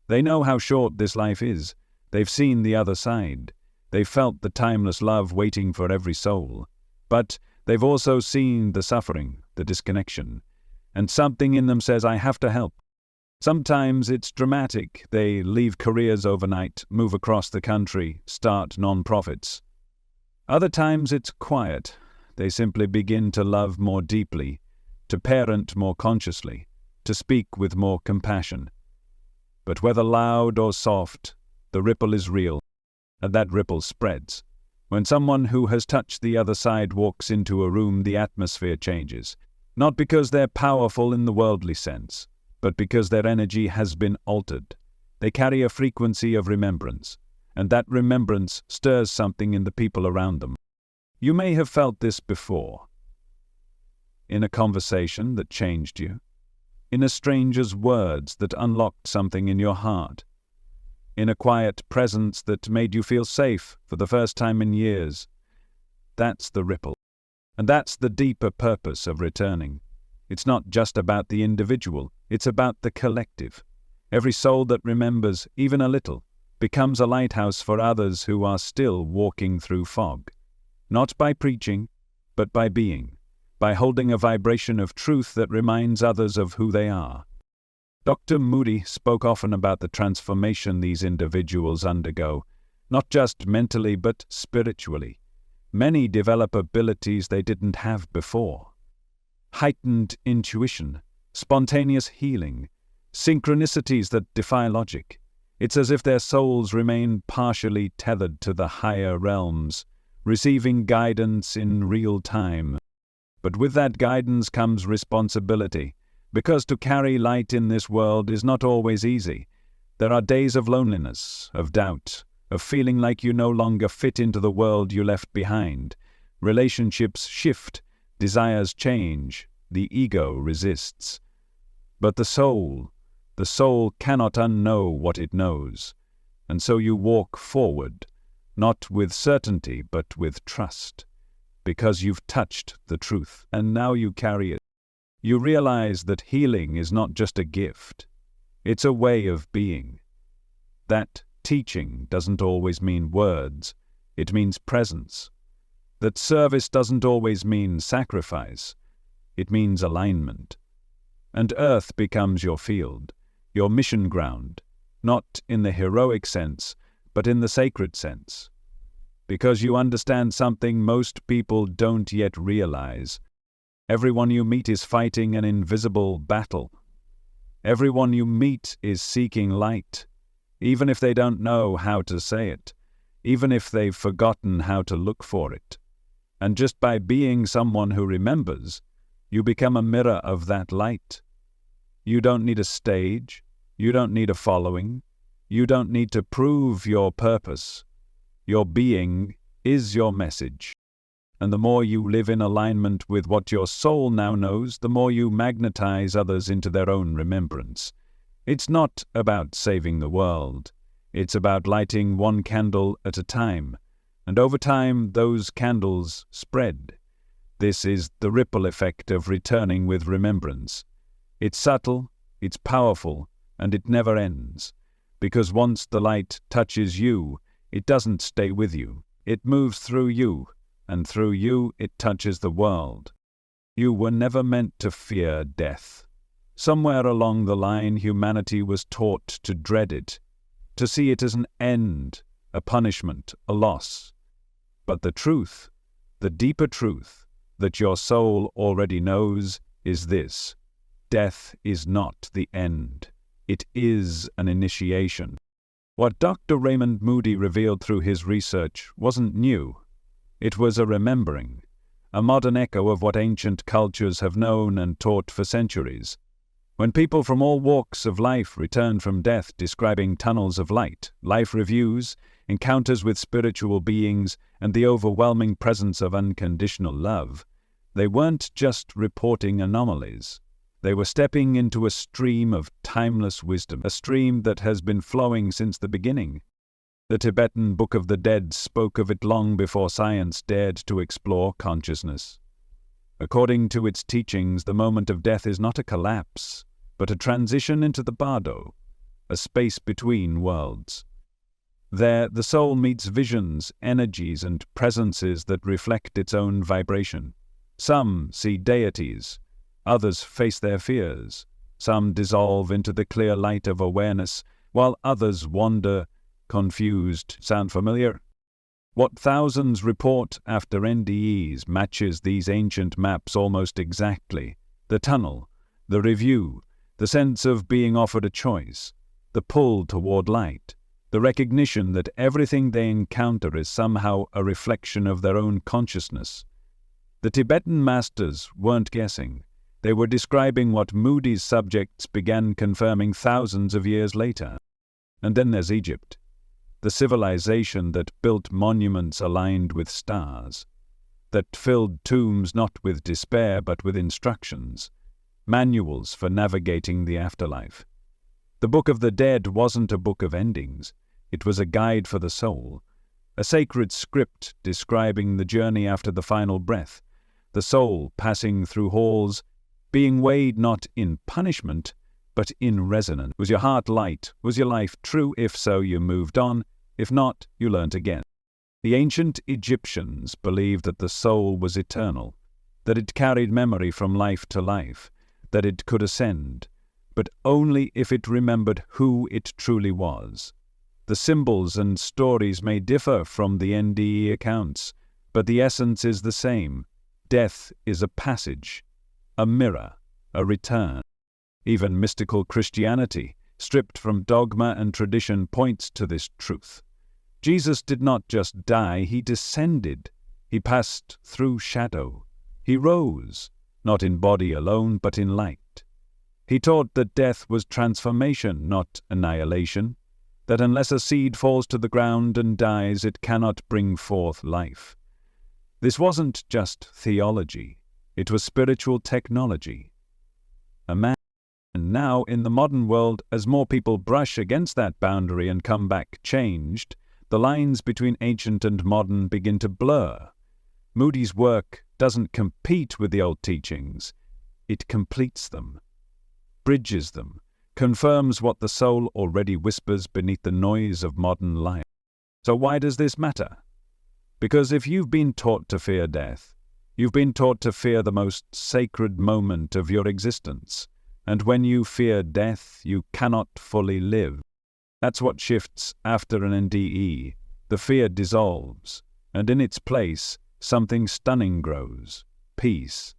They know how short this life is. They've seen the other side. They've felt the timeless love waiting for every soul. But they've also seen the suffering, the disconnection, and something in them says, I have to help. Sometimes it's dramatic. They leave careers overnight, move across the country, start non-profits. Other times it's quiet. They simply begin to love more deeply, to parent more consciously, to speak with more compassion. But whether loud or soft, the ripple is real, and that ripple spreads. When someone who has touched the other side walks into a room, the atmosphere changes, not because they're powerful in the worldly sense, but because their energy has been altered. They carry a frequency of remembrance, and that remembrance stirs something in the people around them. You may have felt this before. In a conversation that changed you, in a stranger's words that unlocked something in your heart, in a quiet presence that made you feel safe for the first time in years. That's the ripple. And that's the deeper purpose of returning. It's not just about the individual, it's about the collective. Every soul that remembers, even a little, becomes a lighthouse for others who are still walking through fog. Not by preaching, but by being, by holding a vibration of truth that reminds others of who they are. Dr. Moody spoke often about the transformation these individuals undergo, not just mentally but spiritually. Many develop abilities they didn't have before. Heightened intuition, spontaneous healing, synchronicities that defy logic. It's as if their souls remain partially tethered to the higher realms, receiving guidance in real time. But with that guidance comes responsibility, because to carry light in this world is not always easy. There are days of loneliness, of doubt, of feeling like you no longer fit into the world you left behind. Relationships shift, desires change, the ego resists. But the soul cannot unknow what it knows, and so you walk forward, not with certainty but with trust, because you've touched the truth, and now you carry it. You realize that healing is not just a gift, it's a way of being. That teaching doesn't always mean words, it means presence. That service doesn't always mean sacrifice, it means alignment. And earth becomes your field, your mission ground, not in the heroic sense, but in the sacred sense. Because you understand something most people don't yet realize. Everyone you meet is fighting an invisible battle. Everyone you meet is seeking light, even if they don't know how to say it, even if they've forgotten how to look for it. And just by being someone who remembers, you become a mirror of that light. You don't need a stage, you don't need a following, you don't need to prove your purpose. Your being is your message. And the more you live in alignment with what your soul now knows, the more you magnetize others into their own remembrance. It's not about saving the world. It's about lighting one candle at a time. And over time, those candles spread. This is the ripple effect of returning with remembrance. It's subtle, it's powerful, and it never ends. Because once the light touches you, it doesn't stay with you. It moves through you. And through you it touches the world. You were never meant to fear death. Somewhere along the line humanity was taught to dread it, to see it as an end, a punishment, a loss. But the truth, the deeper truth, that your soul already knows is this: death is not the end. It is an initiation. What Dr. Raymond Moody revealed through his research wasn't new. It was a remembering, a modern echo of what ancient cultures have known and taught for centuries. When people from all walks of life return from death describing tunnels of light, life reviews, encounters with spiritual beings, and the overwhelming presence of unconditional love, they weren't just reporting anomalies. They were stepping into a stream of timeless wisdom, a stream that has been flowing since the beginning. The Tibetan Book of the Dead spoke of it long before science dared to explore consciousness. According to its teachings, the moment of death is not a collapse, but a transition into the bardo, a space between worlds. There, the soul meets visions, energies, and presences that reflect its own vibration. Some see deities, others face their fears, some dissolve into the clear light of awareness, while others wander confused. Sound familiar? What thousands report after NDEs matches these ancient maps almost exactly. The tunnel, the review, the sense of being offered a choice, the pull toward light, the recognition that everything they encounter is somehow a reflection of their own consciousness. The Tibetan masters weren't guessing. They were describing what Moody's subjects began confirming thousands of years later. And then there's Egypt, the civilization that built monuments aligned with stars, that filled tombs not with despair but with instructions, manuals for navigating the afterlife. The Book of the Dead wasn't a book of endings. It was a guide for the soul, a sacred script describing the journey after the final breath, the soul passing through halls, being weighed not in punishment, but in resonance. Was your heart light? Was your life true? If so, you moved on. If not, you learnt again. The ancient Egyptians believed that the soul was eternal, that it carried memory from life to life, that it could ascend, but only if it remembered who it truly was. The symbols and stories may differ from the NDE accounts, but the essence is the same. Death is a passage, a mirror, a return. Even mystical Christianity, stripped from dogma and tradition, points to this truth. Jesus did not just die, he descended. He passed through shadow. He rose, not in body alone, but in light. He taught that death was transformation, not annihilation, that unless a seed falls to the ground and dies, it cannot bring forth life. This wasn't just theology, it was spiritual technology. And now, in the modern world, as more people brush against that boundary and come back changed, the lines between ancient and modern begin to blur. Moody's work doesn't compete with the old teachings, it completes them, bridges them, confirms what the soul already whispers beneath the noise of modern life. So why does this matter? Because if you've been taught to fear death, you've been taught to fear the most sacred moment of your existence. And when you fear death, you cannot fully live. That's what shifts after an NDE. The fear dissolves, and in its place, something stunning grows. Peace.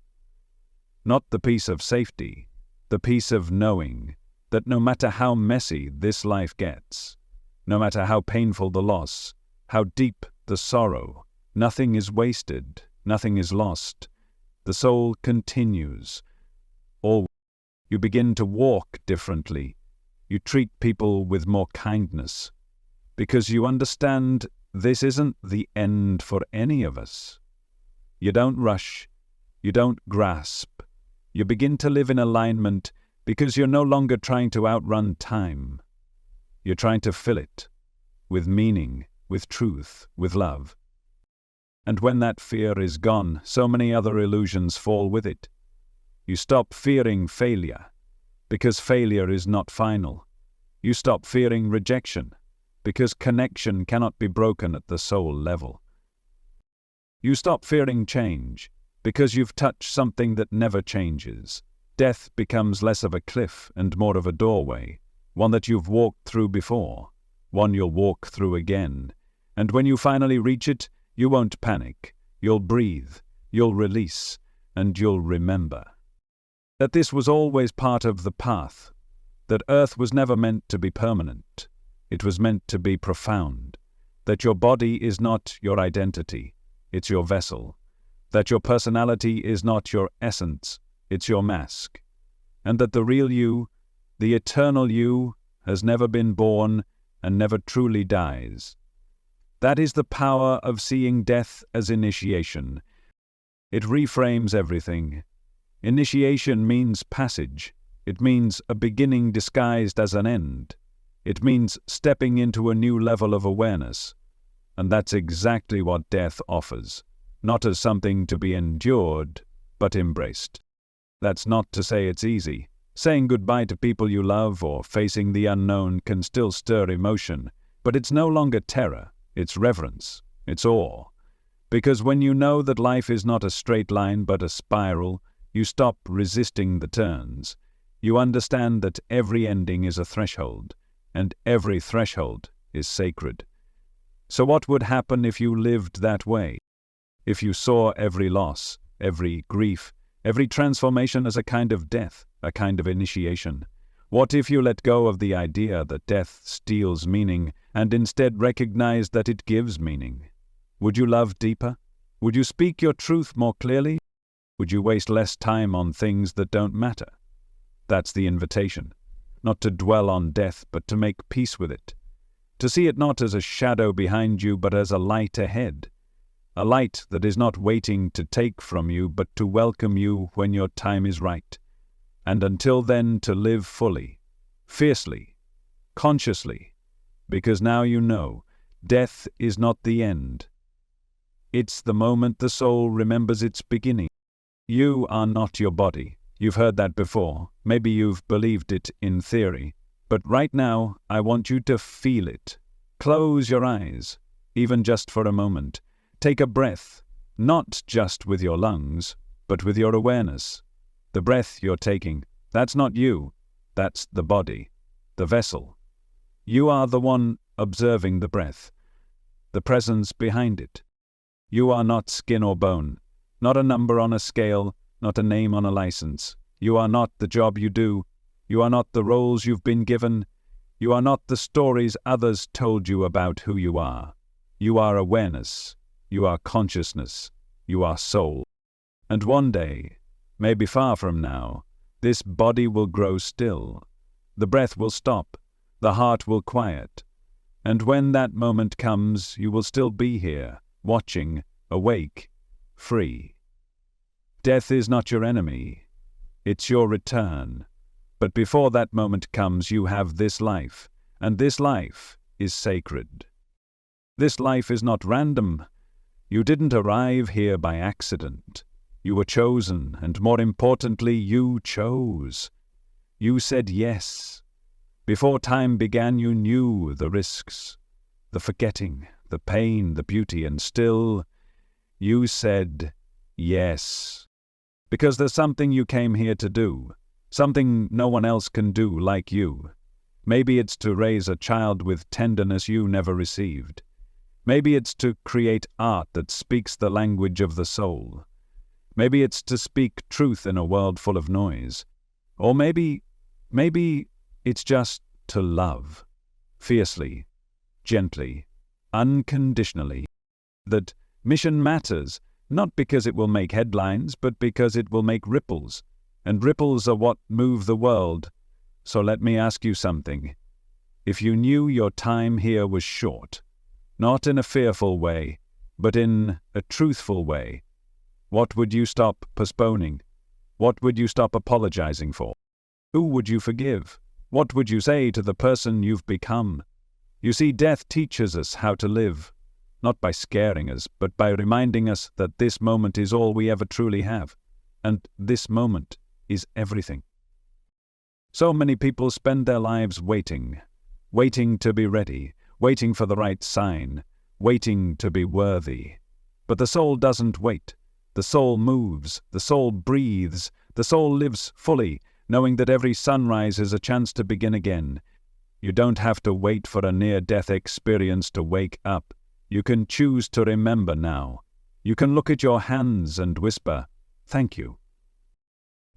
Not the peace of safety, the peace of knowing that no matter how messy this life gets, no matter how painful the loss, how deep the sorrow, nothing is wasted, nothing is lost. The soul continues. Always. You begin to walk differently. You treat people with more kindness, because you understand this isn't the end for any of us. You don't rush. You don't grasp. You begin to live in alignment because you're no longer trying to outrun time. You're trying to fill it with meaning, with truth, with love. And when that fear is gone, so many other illusions fall with it. You stop fearing failure, because failure is not final. You stop fearing rejection, because connection cannot be broken at the soul level. You stop fearing change, because you've touched something that never changes. Death becomes less of a cliff and more of a doorway, one that you've walked through before, one you'll walk through again. And when you finally reach it, you won't panic. You'll breathe, you'll release, and you'll remember that this was always part of the path, that Earth was never meant to be permanent. It was meant to be profound, that your body is not your identity, it's your vessel, that your personality is not your essence, it's your mask, and that the real you, the eternal you, has never been born and never truly dies. That is the power of seeing death as initiation. It reframes everything. Initiation means passage. It means a beginning disguised as an end. It means stepping into a new level of awareness. And that's exactly what death offers, not as something to be endured, but embraced. That's not to say it's easy. Saying goodbye to people you love or facing the unknown can still stir emotion, but it's no longer terror, it's reverence, it's awe. Because when you know that life is not a straight line but a spiral, you stop resisting the turns. You understand that every ending is a threshold, and every threshold is sacred. So what would happen if you lived that way? If you saw every loss, every grief, every transformation as a kind of death, a kind of initiation? What if you let go of the idea that death steals meaning and instead recognized that it gives meaning? Would you love deeper? Would you speak your truth more clearly? Would you waste less time on things that don't matter? That's the invitation. Not to dwell on death, but to make peace with it. To see it not as a shadow behind you, but as a light ahead. A light that is not waiting to take from you, but to welcome you when your time is right. And until then, to live fully, fiercely, consciously, because now you know, death is not the end. It's the moment the soul remembers its beginning. You are not your body. You've heard that before. Maybe you've believed it in theory. But right now, I want you to feel it. Close your eyes, even just for a moment. Take a breath, not just with your lungs, but with your awareness. The breath you're taking, that's not you. That's the body, the vessel. You are the one observing the breath, the presence behind it. You are not skin or bone, not a number on a scale, not a name on a license. You are not the job you do. You are not the roles you've been given. You are not the stories others told you about who you are. You are awareness. You are consciousness. You are soul. And one day, maybe far from now, this body will grow still. The breath will stop. The heart will quiet. And when that moment comes, you will still be here, watching, awake, free. Death is not your enemy. It's your return. But before that moment comes, you have this life, and this life is sacred. This life is not random. You didn't arrive here by accident. You were chosen, and more importantly, you chose. You said yes. Before time began, you knew the risks, the forgetting, the pain, the beauty, and still, you said yes. Because there's something you came here to do, something no one else can do like you. Maybe it's to raise a child with tenderness you never received. Maybe it's to create art that speaks the language of the soul. Maybe it's to speak truth in a world full of noise. Or maybe it's just to love, fiercely, gently, unconditionally. That mission matters, not because it will make headlines, but because it will make ripples. And ripples are what move the world. So let me ask you something. If you knew your time here was short, not in a fearful way, but in a truthful way, what would you stop postponing? What would you stop apologizing for? Who would you forgive? What would you say to the person you've become? You see, death teaches us how to live, not by scaring us, but by reminding us that this moment is all we ever truly have, and this moment is everything. So many people spend their lives waiting to be ready, waiting for the right sign, waiting to be worthy. But the soul doesn't wait. The soul moves, the soul breathes, the soul lives fully, knowing that every sunrise is a chance to begin again. You don't have to wait for a near-death experience to wake up. You can choose to remember now. You can look at your hands and whisper, "Thank you."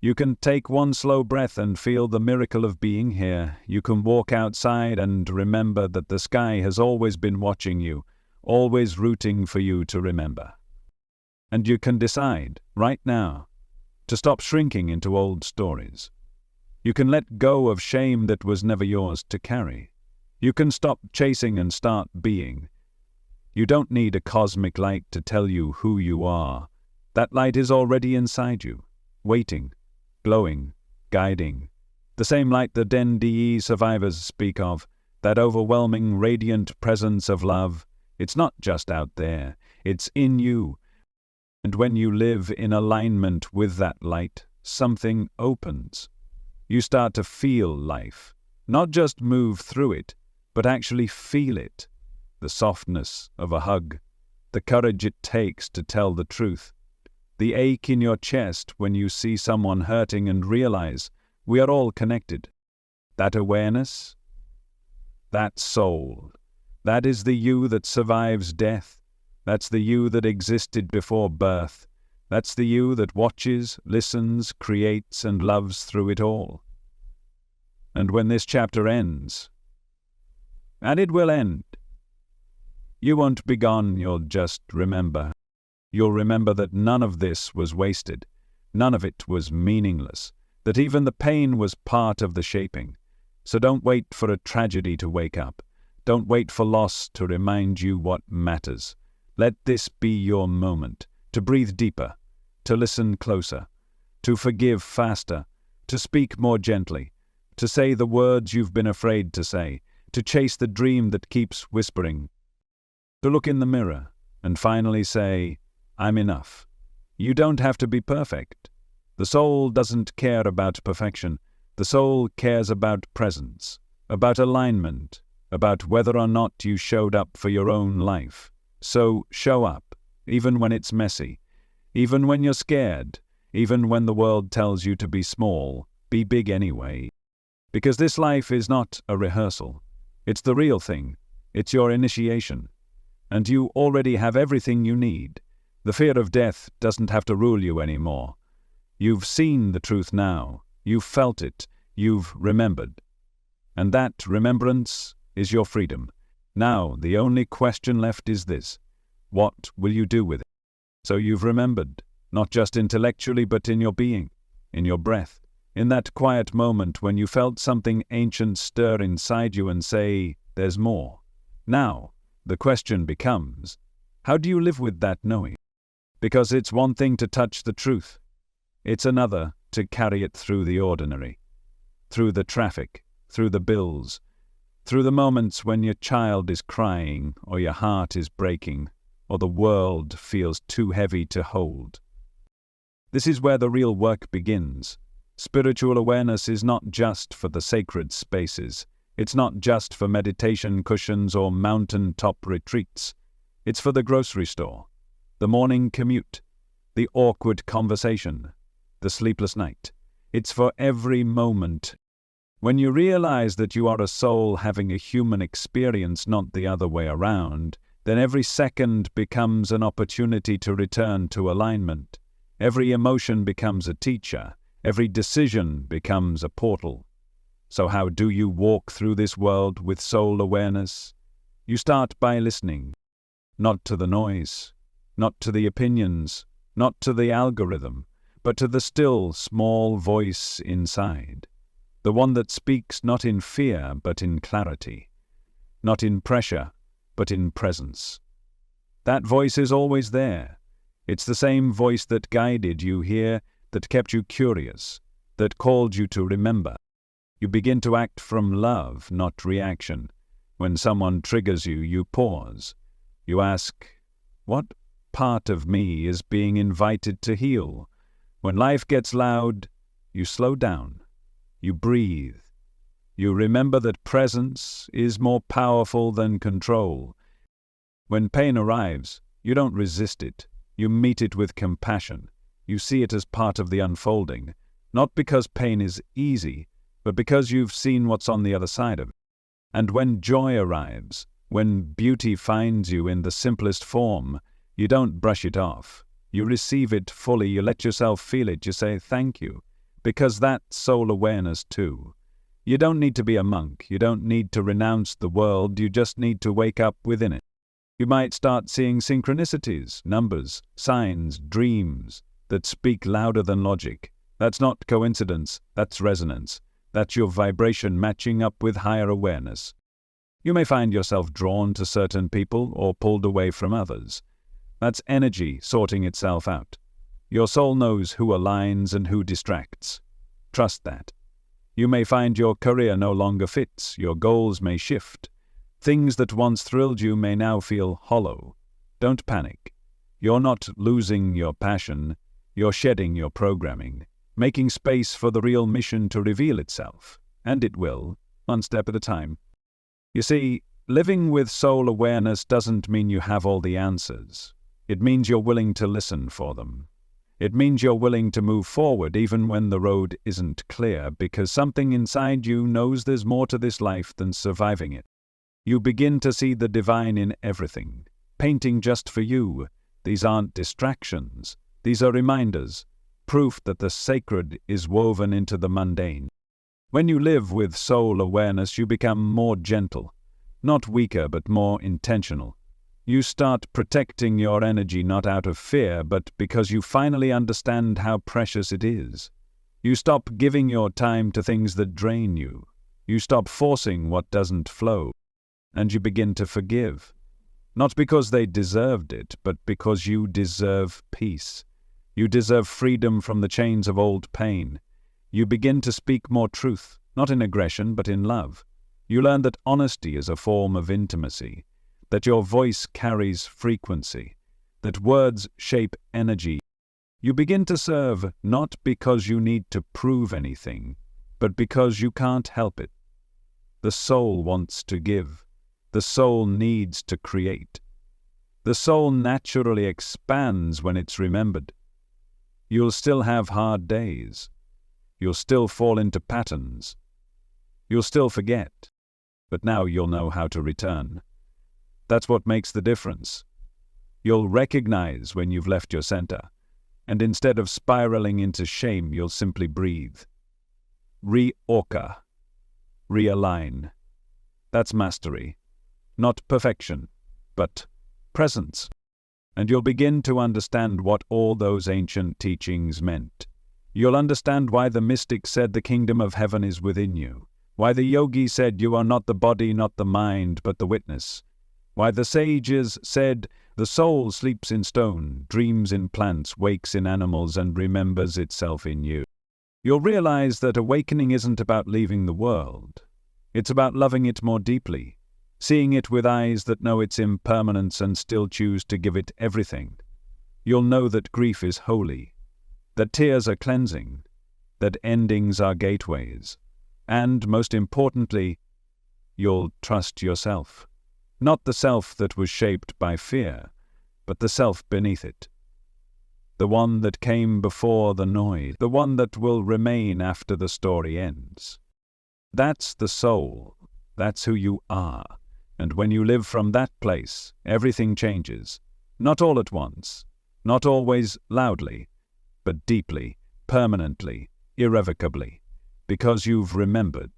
You can take one slow breath and feel the miracle of being here. You can walk outside and remember that the sky has always been watching you, always rooting for you to remember. And you can decide, right now, to stop shrinking into old stories. You can let go of shame that was never yours to carry. You can stop chasing and start being. You don't need a cosmic light to tell you who you are. That light is already inside you, waiting, glowing, guiding. The same light the DNDE survivors speak of, that overwhelming, radiant presence of love. It's not just out there, it's in you. And when you live in alignment with that light, something opens. You start to feel life, not just move through it, but actually feel it. The softness of a hug, the courage it takes to tell the truth, the ache in your chest when you see someone hurting and realize we are all connected. That awareness, that soul, That is the you that survives death. That's the you that existed before birth. That's the you that watches, listens, creates, and loves through it all. And when this chapter ends, and it will end, you won't be gone, you'll just remember. You'll remember that none of this was wasted, none of it was meaningless, that even the pain was part of the shaping. So don't wait for a tragedy to wake up. Don't wait for loss to remind you what matters. Let this be your moment, to breathe deeper, to listen closer, to forgive faster, to speak more gently, to say the words you've been afraid to say, to chase the dream that keeps whispering, to look in the mirror and finally say, I'm enough. You don't have to be perfect. The soul doesn't care about perfection. The soul cares about presence, about alignment, about whether or not you showed up for your own life. So show up, even when it's messy, even when you're scared, even when the world tells you to be small, be big anyway. Because this life is not a rehearsal. It's the real thing. It's your initiation. And you already have everything you need. The fear of death doesn't have to rule you anymore. You've seen the truth now. You've felt it. You've remembered. And that remembrance is your freedom. Now, the only question left is this. What will you do with it? So you've remembered, not just intellectually, but in your being, in your breath, in that quiet moment when you felt something ancient stir inside you and say, there's more. Now, the question becomes, how do you live with that knowing? Because it's one thing to touch the truth. It's another to carry it through the ordinary, through the traffic, through the bills, through the moments when your child is crying or your heart is breaking or the world feels too heavy to hold. This is where the real work begins. Spiritual awareness is not just for the sacred spaces. It's not just for meditation cushions or mountain-top retreats. It's for the grocery store, the morning commute, the awkward conversation, the sleepless night. It's for every moment. When you realize that you are a soul having a human experience, not the other way around, then every second becomes an opportunity to return to alignment. Every emotion becomes a teacher. Every decision becomes a portal. So how do you walk through this world with soul awareness? You start by listening, not to the noise, not to the opinions, not to the algorithm, but to the still, small voice inside. The one that speaks not in fear, but in clarity. Not in pressure, but in presence. That voice is always there. It's the same voice that guided you here, that kept you curious, that called you to remember. You begin to act from love, not reaction. When someone triggers you, you pause. You ask, what part of me is being invited to heal? When life gets loud, you slow down. You breathe. You remember that presence is more powerful than control. When pain arrives, you don't resist it. You meet it with compassion. You see it as part of the unfolding, not because pain is easy, but because you've seen what's on the other side of it. And when joy arrives, when beauty finds you in the simplest form, you don't brush it off. You receive it fully. You let yourself feel it. You say, thank you. Because that's soul awareness too. You don't need to be a monk. You don't need to renounce the world. You just need to wake up within it. You might start seeing synchronicities, numbers, signs, dreams that speak louder than logic. That's not coincidence. That's resonance. That's your vibration matching up with higher awareness. You may find yourself drawn to certain people or pulled away from others. That's energy sorting itself out. Your soul knows who aligns and who distracts. Trust that. You may find your career no longer fits. Your goals may shift. Things that once thrilled you may now feel hollow. Don't panic. You're not losing your passion. You're shedding your programming, making space for the real mission to reveal itself. And it will, one step at a time. You see, living with soul awareness doesn't mean you have all the answers. It means you're willing to listen for them. It means you're willing to move forward even when the road isn't clear, because something inside you knows there's more to this life than surviving it. You begin to see the divine in everything, painting just for you. These aren't distractions. These are reminders, proof that the sacred is woven into the mundane. When you live with soul awareness, you become more gentle, not weaker but more intentional. You start protecting your energy not out of fear, but because you finally understand how precious it is. You stop giving your time to things that drain you. You stop forcing what doesn't flow, and you begin to forgive. Not because they deserved it, but because you deserve peace. You deserve freedom from the chains of old pain. You begin to speak more truth, not in aggression, but in love. You learn that honesty is a form of intimacy, that your voice carries frequency, that words shape energy. You begin to serve not because you need to prove anything, but because you can't help it. The soul wants to give. The soul needs to create. The soul naturally expands when it's remembered. You'll still have hard days. You'll still fall into patterns. You'll still forget. But now you'll know how to return. That's what makes the difference. You'll recognize when you've left your center, and instead of spiraling into shame, you'll simply breathe. Reorca. Realign. That's mastery. Not perfection, but presence. And you'll begin to understand what all those ancient teachings meant. You'll understand why the mystic said the kingdom of heaven is within you, why the yogi said you are not the body, not the mind, but the witness, why the sages said the soul sleeps in stone, dreams in plants, wakes in animals, and remembers itself in you. You'll realize that awakening isn't about leaving the world. It's about loving it more deeply, seeing it with eyes that know its impermanence and still choose to give it everything. You'll know that grief is holy, that tears are cleansing, that endings are gateways, and, most importantly, you'll trust yourself. Not the self that was shaped by fear, but the self beneath it. The one that came before the noise, the one that will remain after the story ends. That's the soul. That's who you are. And when you live from that place, everything changes. Not all at once, not always loudly, but deeply, permanently, irrevocably, because you've remembered.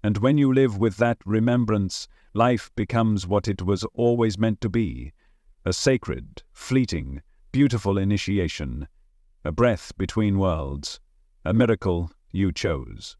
And when you live with that remembrance, life becomes what it was always meant to be, a sacred, fleeting, beautiful initiation, a breath between worlds, a miracle you chose.